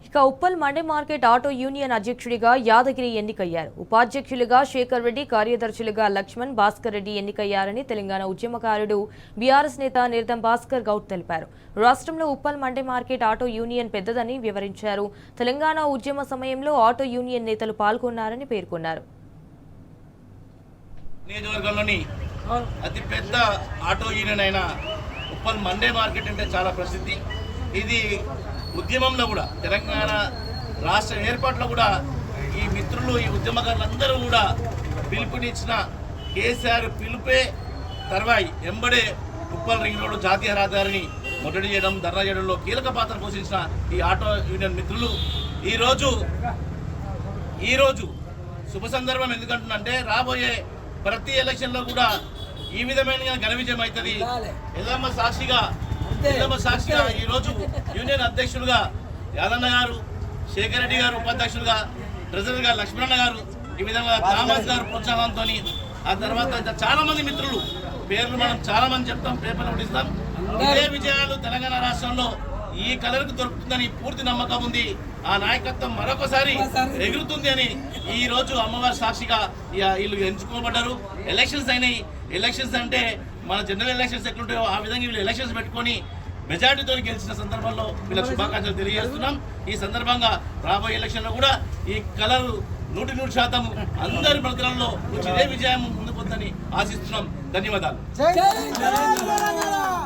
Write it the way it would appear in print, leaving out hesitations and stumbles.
ఇక Uppal Monday market auto union అధ్యక్షుడిగా యాదగిరి ఎన్నికయ్యారు. ఉపాధ్యక్షులుగా శేఖర్ రెడ్డి, కార్యదర్శులుగా లక్ష్మణ్, భాస్కర్ రెడ్డి ఎన్నికయ్యారని తెలంగాణ ఉద్యమకారుడు బీఆర్ఎస్ నేత నిర్దం భాస్కర్ గౌడ్ తెలిపారు. రాష్ట్రంలో Uppal Monday market auto union పెద్దదని వివరించారు. తెలంగాణ ఉద్యమ సమయంలో ఆటో యూనియన్ నేతలు పాల్గొన్నారని పేర్కొన్నారు. నియోజకవర్గంలోని అతి పెద్ద ఆటో యూనియన్ అయిన ఉప్పల్ మండే మార్కెట్ అంటే చాలా ప్రసిద్ధి. ఇది ఉద్యమంలో కూడా తెలంగాణ రాష్ట్ర ఏర్పాటులో కూడా ఈ మిత్రులు, ఈ ఉద్యమకారులందరూ కూడా పిలుపునిచ్చిన కేసీఆర్ పిలుపే తర్వాయి ఎంబడే ఉప్పల్ రింగ్ రోడ్డు జాతీయ రహదారిని ముట్టడి చేయడం, ధర్నా చేయడంలో కీలక పాత్ర పోషించిన ఈ ఆటో యూనియన్ మిత్రులు ఈరోజు శుభ సందర్భం ఎందుకంటున్నంటే రాబోయే ప్రతి ఎలక్షన్లో కూడా ఈ విధమైన ఘన విజయం అవుతుంది. ఎల్లమ్మ సాక్షిగా ఈరోజు యూనియన్ అధ్యక్షులుగా యాదన్న గారు, శేఖర్ రెడ్డి గారు ఉపాధ్యక్షులుగా, ట్రెజరర్గా లక్ష్మణ గారు, ఈ విధంగా థామస్ గారు ప్రోత్సాహంతో, ఆ తర్వాత చాలా మంది మిత్రులు పేర్లు మనం చాలా మంది చెప్తాం, పేపర్లు పట్టిస్తాం. ఇదే విజయాలు తెలంగాణ రాష్ట్రంలో ఈ కలర్కు దొరుకుతుందని పూర్తి నమ్మకం ఉంది. ఆ నాయకత్వం మరొకసారి ఎగురుతుంది అని ఈ రోజు అమ్మవారి సాక్షిగా వీళ్ళు ఎంచుకోబడ్డారు. ఎలక్షన్స్ అయినాయి. ఎలక్షన్స్ అంటే మన జనరల్ ఎలక్షన్స్ ఎట్లుంటాయో ఆ విధంగా వీళ్ళు ఎలక్షన్స్ పెట్టుకొని మెజార్టీతో గెలిచిన సందర్భంలో వీళ్ళకి శుభాకాంక్షలు తెలియజేస్తున్నాం. ఈ సందర్భంగా రాబోయే ఎలక్షన్లో కూడా ఈ కలర్ 100% అందరి ప్రజలలో ఇదే విజయం ముందుకు వద్దని ఆశిస్తున్నాం. ధన్యవాదాలు.